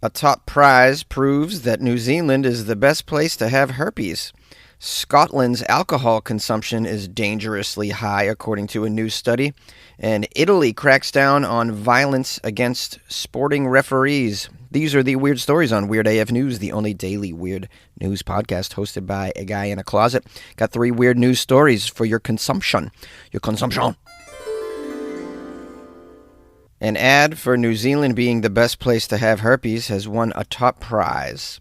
A top prize proves that New Zealand is the best place to have herpes. Scotland's alcohol consumption is dangerously high, according to a new study. And Italy cracks down on violence against sporting referees. These are the weird stories on Weird AF News, the only daily weird news podcast hosted by a guy in a closet. Got 3 weird news stories for your consumption. An ad for New Zealand being the best place to have herpes has won a top prize.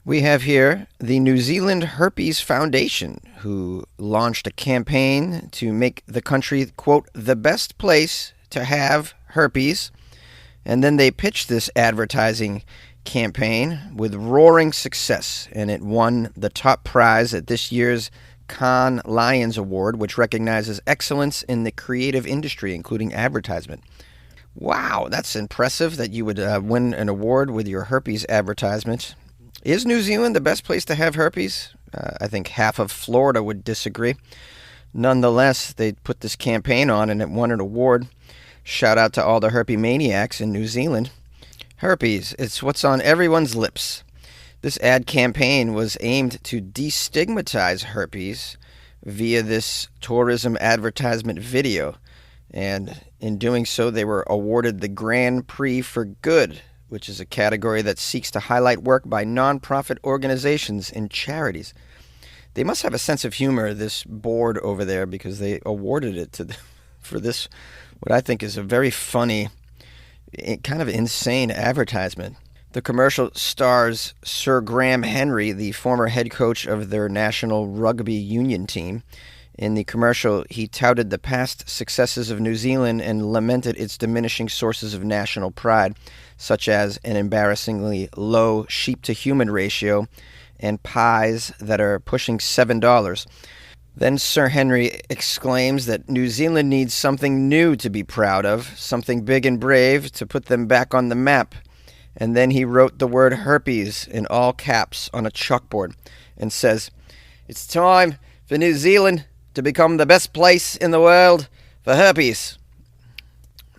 We have here the New Zealand Herpes Foundation, who launched a campaign to make the country, quote, the best place to have herpes. And then they pitched this advertising campaign with roaring success, and it won the top prize at this year's Cannes Lions Award, which recognizes excellence in the creative industry, including advertisement. Wow, that's impressive that you would win an award with your herpes advertisement. Is New Zealand the best place to have herpes? I think half of Florida would disagree. Nonetheless, they put this campaign on and it won an award. Shout out to all the herpes maniacs in New Zealand. Herpes, it's what's on everyone's lips. This ad campaign was aimed to destigmatize herpes via this tourism advertisement video. And in doing so, they were awarded the Grand Prix for Good, which is a category that seeks to highlight work by nonprofit organizations and charities. They must have a sense of humor, this board over there, because they awarded it for this, what I think is a very funny, kind of insane advertisement. The commercial stars Sir Graham Henry, the former head coach of their national rugby union team. In the commercial, he touted the past successes of New Zealand and lamented its diminishing sources of national pride, such as an embarrassingly low sheep-to-human ratio and pies that are pushing $7. Then Sir Henry exclaims that New Zealand needs something new to be proud of, something big and brave to put them back on the map. And then he wrote the word herpes in all caps on a chalkboard and says, "It's time for New Zealand to become the best place in the world for herpes."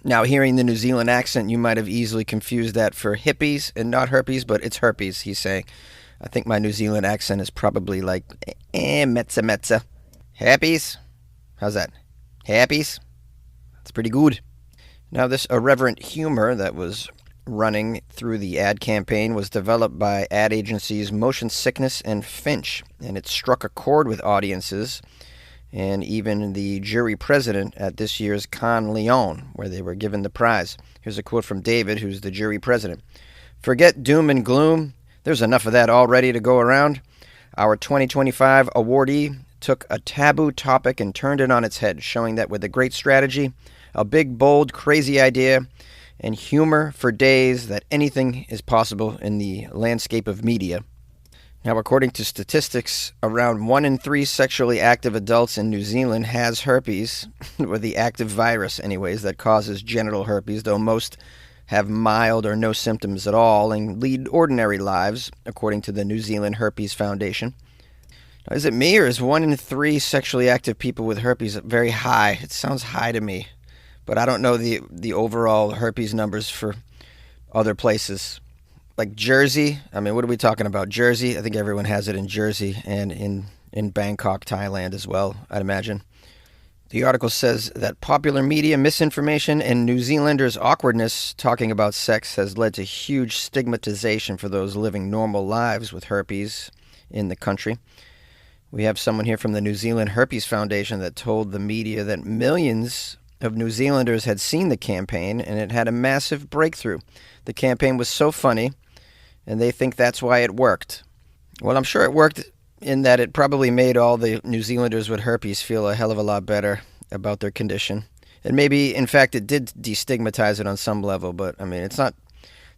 Now, hearing the New Zealand accent, you might have easily confused that for hippies and not herpes, but it's herpes, he's saying. I think my New Zealand accent is probably like, metza. Herpes? How's that? Herpes? That's pretty good. Now, this irreverent humor that was running through the ad campaign was developed by ad agencies Motion Sickness and Finch, and it struck a chord with audiences and even the jury president at this year's Cannes Lions, where they were given the prize. Here's a quote from David, who's the jury president. "Forget doom and gloom. There's enough of that already to go around. Our 2025 awardee took a taboo topic and turned it on its head, showing that with a great strategy, a big, bold, crazy idea, and humor for days, that anything is possible in the landscape of media." Now, according to statistics, around 1 in 3 sexually active adults in New Zealand has herpes, or the active virus anyways, that causes genital herpes, though most have mild or no symptoms at all and lead ordinary lives, according to the New Zealand Herpes Foundation. Now, is it me, or is 1 in 3 sexually active people with herpes very high? It sounds high to me, but I don't know the overall herpes numbers for other places. Like Jersey, I mean, what are we talking about? Jersey, I think everyone has it in Jersey and in Bangkok, Thailand as well, I'd imagine. The article says that popular media misinformation and New Zealanders' awkwardness talking about sex has led to huge stigmatization for those living normal lives with herpes in the country. We have someone here from the New Zealand Herpes Foundation that told the media that millions of New Zealanders had seen the campaign and it had a massive breakthrough. The campaign was so funny, and they think that's why it worked. Well, I'm sure it worked in that it probably made all the New Zealanders with herpes feel a hell of a lot better about their condition. And maybe, in fact, it did destigmatize it on some level, but, I mean, it's not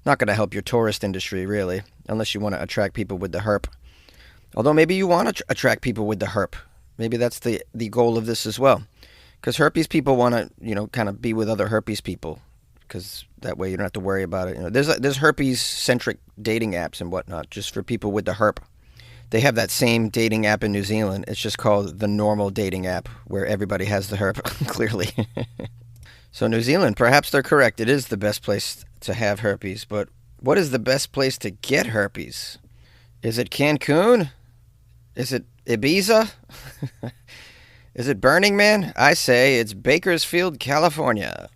going to help your tourist industry, really, unless you want to attract people with the herp. Although maybe you want to attract people with the herp. Maybe that's the goal of this as well. Because herpes people want to, kind of be with other herpes people. Because that way you don't have to worry about it. There's herpes-centric dating apps and whatnot, just for people with the herp. They have that same dating app in New Zealand. It's just called the normal dating app, where everybody has the herp, clearly. So New Zealand, perhaps they're correct. It is the best place to have herpes, but What is the best place to get herpes? Is it Cancun? Is it Ibiza? Is it Burning Man? I say it's Bakersfield, California.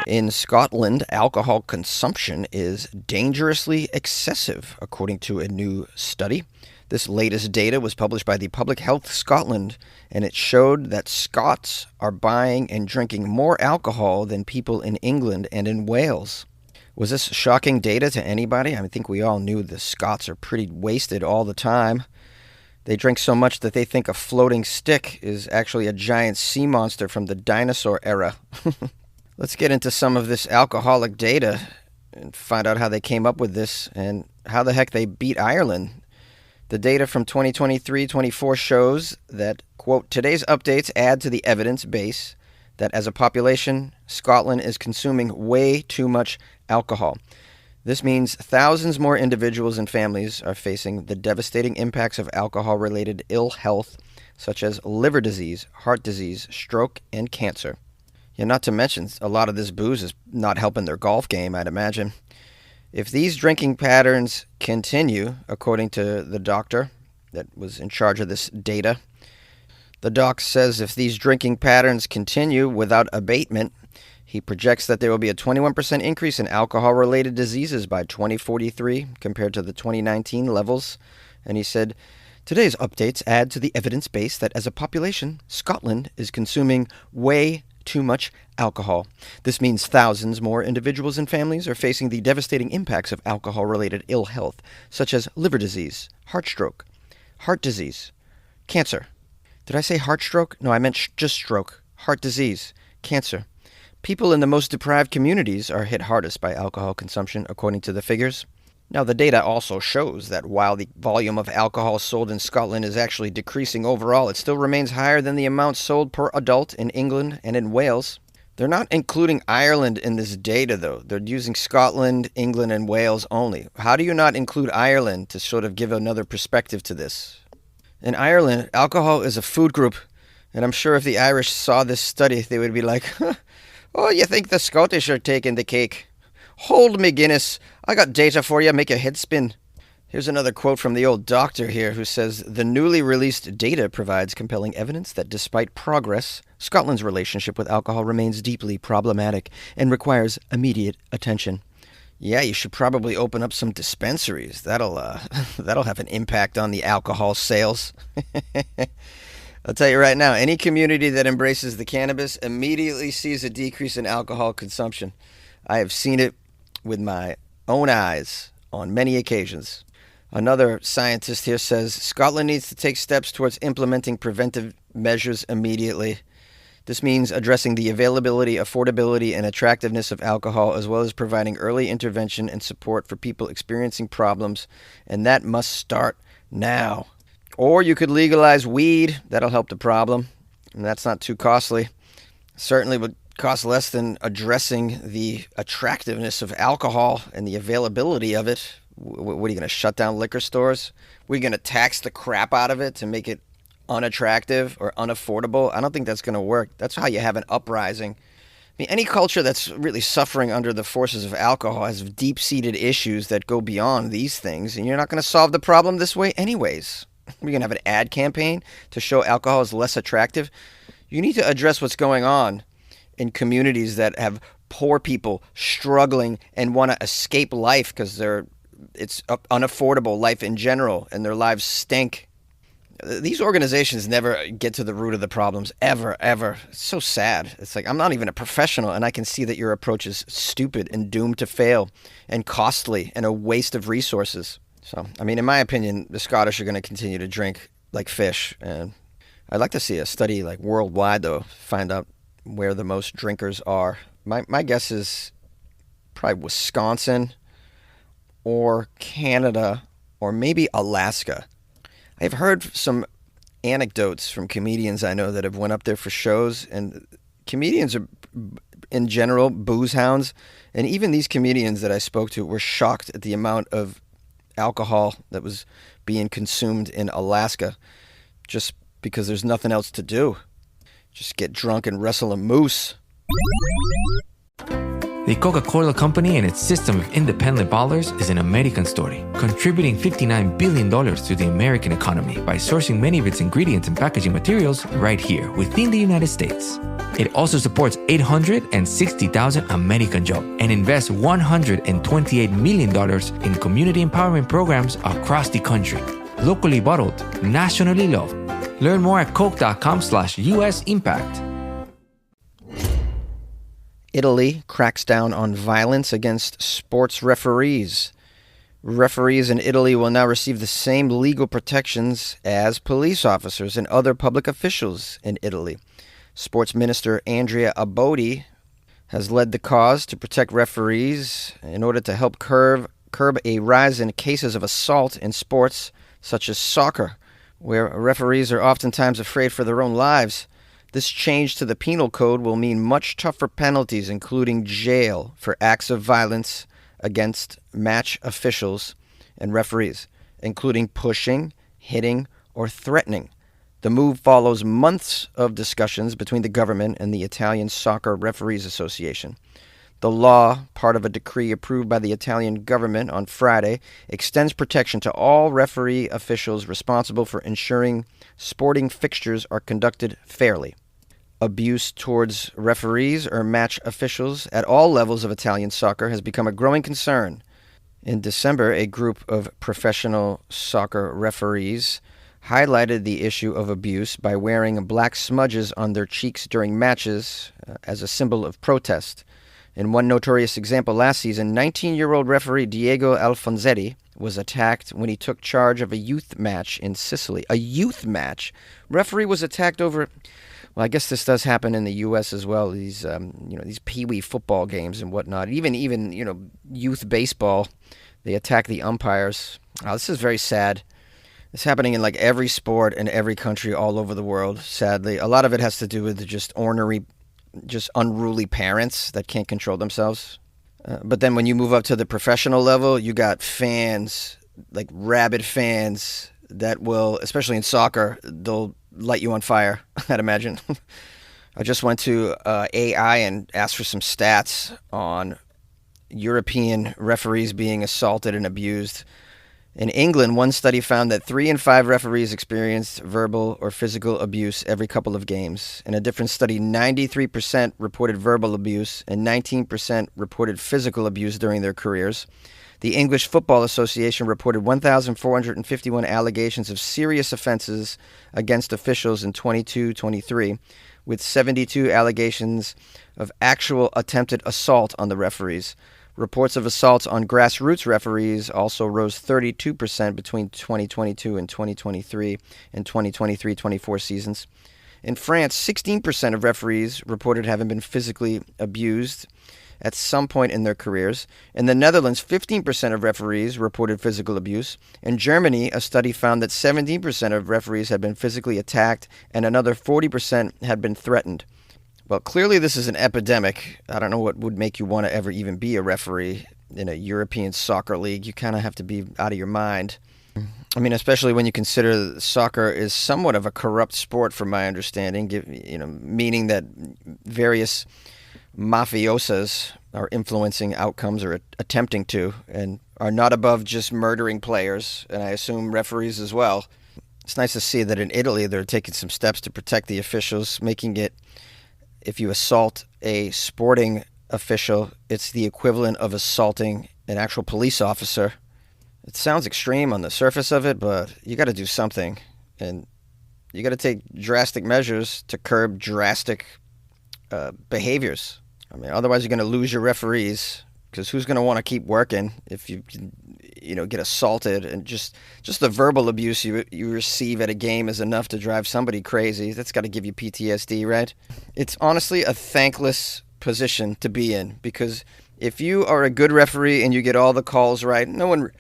In Scotland, alcohol consumption is dangerously excessive, according to a new study. This latest data was published by the Public Health Scotland, and it showed that Scots are buying and drinking more alcohol than people in England and in Wales. Was this shocking data to anybody? I think we all knew the Scots are pretty wasted all the time. They drink so much that they think a floating stick is actually a giant sea monster from the dinosaur era. Let's get into some of this alcoholic data and find out how they came up with this and how the heck they beat Ireland. The data from 2023-24 shows that, quote, today's updates add to the evidence base that as a population, Scotland is consuming way too much alcohol. This means thousands more individuals and families are facing the devastating impacts of alcohol-related ill health, such as liver disease, heart disease, stroke, and cancer. Yeah, not to mention, a lot of this booze is not helping their golf game, I'd imagine. If these drinking patterns continue, according to the doctor that was in charge of this data, the doc says if these drinking patterns continue without abatement, he projects that there will be a 21% increase in alcohol-related diseases by 2043 compared to the 2019 levels. And he said, today's updates add to the evidence base that as a population, Scotland is consuming way too much alcohol. This means thousands more individuals and families are facing the devastating impacts of alcohol-related ill health, such as liver disease, heart stroke, heart disease, cancer. Did I say heart stroke? No, I meant just stroke. Heart disease, cancer. People in the most deprived communities are hit hardest by alcohol consumption, according to the figures. Now, the data also shows that while the volume of alcohol sold in Scotland is actually decreasing overall, it still remains higher than the amount sold per adult in England and in Wales. They're not including Ireland in this data, though. They're using Scotland, England, and Wales only. How do you not include Ireland to sort of give another perspective to this? In Ireland, alcohol is a food group, and I'm sure if the Irish saw this study, they would be like, oh, you think the Scottish are taking the cake? Hold me, Guinness. I got data for you. Make your head spin. Here's another quote from the old doctor here who says, the newly released data provides compelling evidence that despite progress, Scotland's relationship with alcohol remains deeply problematic and requires immediate attention. Yeah, you should probably open up some dispensaries. That'll have an impact on the alcohol sales. I'll tell you right now, any community that embraces the cannabis immediately sees a decrease in alcohol consumption. I have seen it with my own eyes on many occasions. Another scientist here says Scotland needs to take steps towards implementing preventive measures immediately. This means addressing the availability, affordability, and attractiveness of alcohol, as well as providing early intervention and support for people experiencing problems, and that must start now. Or you could legalize weed. That'll help the problem, and that's not too costly. Certainly would cost less than addressing the attractiveness of alcohol and the availability of it. What are you going to shut down liquor stores? We're going to tax the crap out of it to make it unattractive or unaffordable? I don't think that's going to work. That's how you have an uprising. I mean, any culture that's really suffering under the forces of alcohol has deep-seated issues that go beyond these things, and you're not going to solve the problem this way anyways. We're going to have an ad campaign to show alcohol is less attractive. You need to address what's going on in communities that have poor people struggling and want to escape life because it's unaffordable life in general and their lives stink. These organizations never get to the root of the problems, ever, ever. It's so sad. It's like, I'm not even a professional, and I can see that your approach is stupid and doomed to fail and costly and a waste of resources. So, I mean, in my opinion, the Scottish are going to continue to drink like fish. And I'd like to see a study like worldwide, though, find out where the most drinkers are. My guess is probably Wisconsin or Canada or maybe Alaska. I've heard some anecdotes from comedians I know that have went up there for shows, and comedians are, in general, booze hounds, and even these comedians that I spoke to were shocked at the amount of alcohol that was being consumed in Alaska just because there's nothing else to do. Just get drunk and wrestle a moose. The The Coca-Cola Company and its system of independent bottlers is an American story, contributing $59 billion to the American economy by sourcing many of its ingredients and packaging materials right here within the United States. It also supports 860,000 American jobs and invests $128 million in community empowerment programs across the country. Locally bottled, nationally loved. Learn more at coke.com/US Impact. Italy cracks down on violence against sports referees. Referees in Italy will now receive the same legal protections as police officers and other public officials in Italy. Sports Minister Andrea Abodi has led the cause to protect referees in order to help curb a rise in cases of assault in sports such as soccer, where referees are oftentimes afraid for their own lives. This change to the penal code will mean much tougher penalties, including jail, for acts of violence against match officials and referees, including pushing, hitting, or threatening. The move follows months of discussions between the government and the Italian Soccer Referees Association. The law, part of a decree approved by the Italian government on Friday, extends protection to all referee officials responsible for ensuring sporting fixtures are conducted fairly. Abuse towards referees or match officials at all levels of Italian soccer has become a growing concern. In December, a group of professional soccer referees highlighted the issue of abuse by wearing black smudges on their cheeks during matches as a symbol of protest. In one notorious example last season, 19-year-old referee Diego Alfonsetti was attacked when he took charge of a youth match in Sicily. A youth match? Referee was attacked over... Well, I guess this does happen in the U.S. as well. These, these pee-wee football games and whatnot. Even youth baseball, they attack the umpires. Oh, this is very sad. It's happening in like every sport in every country all over the world, sadly. A lot of it has to do with just ornery, just unruly parents that can't control themselves. But then when you move up to the professional level, you got fans, like rabid fans that will, especially in soccer, they'll light you on fire, I'd imagine. I just went to AI and asked for some stats on European referees being assaulted and abused. In England, one study found that 3 in 5 referees experienced verbal or physical abuse every couple of games. In a different study, 93% reported verbal abuse and 19% reported physical abuse during their careers. The English Football Association reported 1,451 allegations of serious offenses against officials in 22-23, with 72 allegations of actual attempted assault on the referees. Reports of assaults on grassroots referees also rose 32% between 2022 and 2023 and 2023-24 seasons. In France, 16% of referees reported having been physically abused at some point in their careers. In the Netherlands, 15% of referees reported physical abuse. In Germany, a study found that 17% of referees had been physically attacked and another 40% had been threatened. Well, clearly this is an epidemic. I don't know what would make you want to ever even be a referee in a European soccer league. You kind of have to be out of your mind. I mean, especially when you consider soccer is somewhat of a corrupt sport, from my understanding, meaning that various mafiosas are influencing outcomes or attempting to, and are not above just murdering players, and I assume referees as well. It's nice to see that in Italy they're taking some steps to protect the officials, making it, if you assault a sporting official, it's the equivalent of assaulting an actual police officer. It sounds extreme on the surface of it, but you got to do something, and you got to take drastic measures to curb drastic behaviors. I mean, otherwise you're going to lose your referees, because who's going to want to keep working if you get assaulted, and just the verbal abuse you receive at a game is enough to drive somebody crazy. That's got to give you PTSD, right? It's honestly a thankless position to be in, because if you are a good referee and you get all the calls right, no one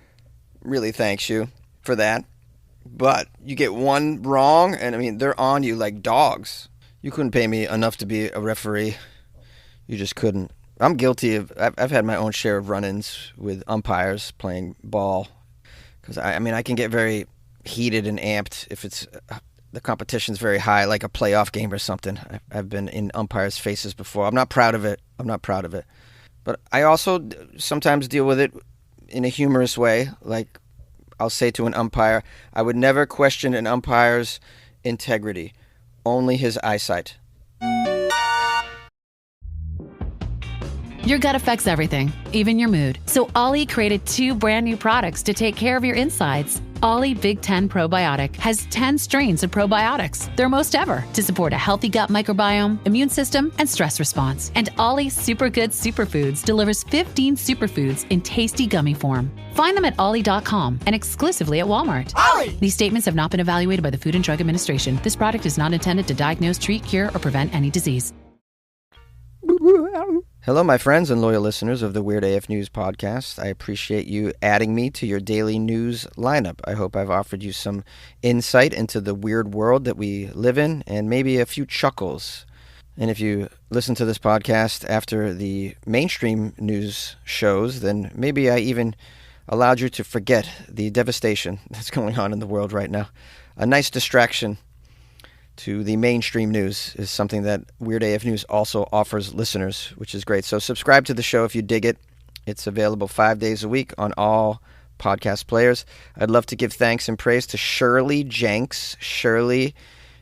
really thanks you for that. But you get one wrong, and I mean, they're on you like dogs. You couldn't pay me enough to be a referee. You just couldn't. I'm guilty of, I've had my own share of run-ins with umpires playing ball, because I can get very heated and amped if it's the competition's very high, like a playoff game or something. I've been in umpires' faces before. I'm not proud of it. But I also sometimes deal with it in a humorous way. Like I'll say to an umpire, I would never question an umpire's integrity, only his eyesight. Your gut affects everything, even your mood. So Ollie created 2 brand new products to take care of your insides. Ollie Big 10 Probiotic has 10 strains of probiotics, their most ever, to support a healthy gut microbiome, immune system, and stress response. And Ollie Super Good Superfoods delivers 15 superfoods in tasty gummy form. Find them at ollie.com and exclusively at Walmart. Ollie! These statements have not been evaluated by the Food and Drug Administration. This product is not intended to diagnose, treat, cure, or prevent any disease. Hello, my friends and loyal listeners of the Weird AF News podcast. I appreciate you adding me to your daily news lineup. I hope I've offered you some insight into the weird world that we live in and maybe a few chuckles. And if you listen to this podcast after the mainstream news shows, then maybe I even allowed you to forget the devastation that's going on in the world right now. A nice distraction to the mainstream news is something that Weird AF News also offers listeners, which is great. So subscribe to the show if you dig it. It's available 5 days a week on all podcast players. I'd love to give thanks and praise to Shirley Jenks. Shirley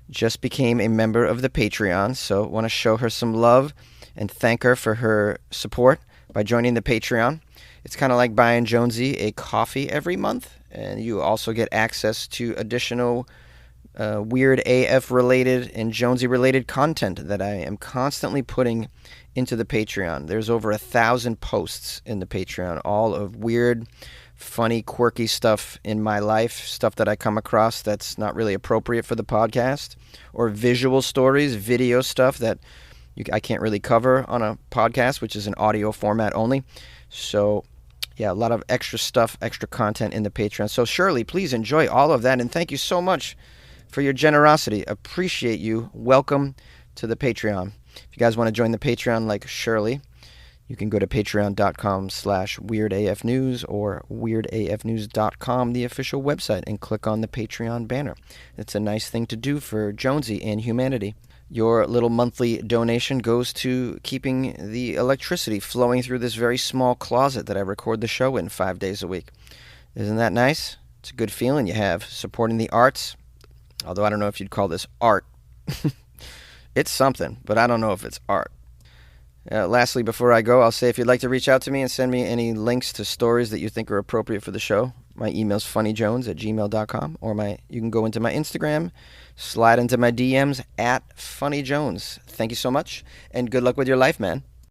just became a member of the Patreon, so I want to show her some love and thank her for her support by joining the Patreon. It's kind of like buying Jonesy a coffee every month, and you also get access to additional Weird AF related and Jonesy related content that I am constantly putting into the Patreon. There's over 1,000 posts in the Patreon, all of weird, funny, quirky stuff in my life, stuff that I come across that's not really appropriate for the podcast, or visual stories, video stuff that I can't really cover on a podcast, which is an audio format only. So yeah, a lot of extra stuff, extra content in the Patreon. So Shirley, please enjoy all of that, and thank you so much for your generosity. Appreciate you. Welcome to the Patreon. If you guys want to join the Patreon like Shirley, you can go to patreon.com/weirdafnews or weirdafnews.com, the official website, and click on the Patreon banner. It's a nice thing to do for Jonesy and humanity. Your little monthly donation goes to keeping the electricity flowing through this very small closet that I record the show in 5 days a week. Isn't that nice? It's a good feeling you have, supporting the arts. Although I don't know if you'd call this art. It's something, but I don't know if it's art. Lastly, before I go, I'll say if you'd like to reach out to me and send me any links to stories that you think are appropriate for the show, my email's funnyjones@gmail.com, or you can go into my Instagram, slide into my DMs @funnyjones. Thank you so much, and good luck with your life, man.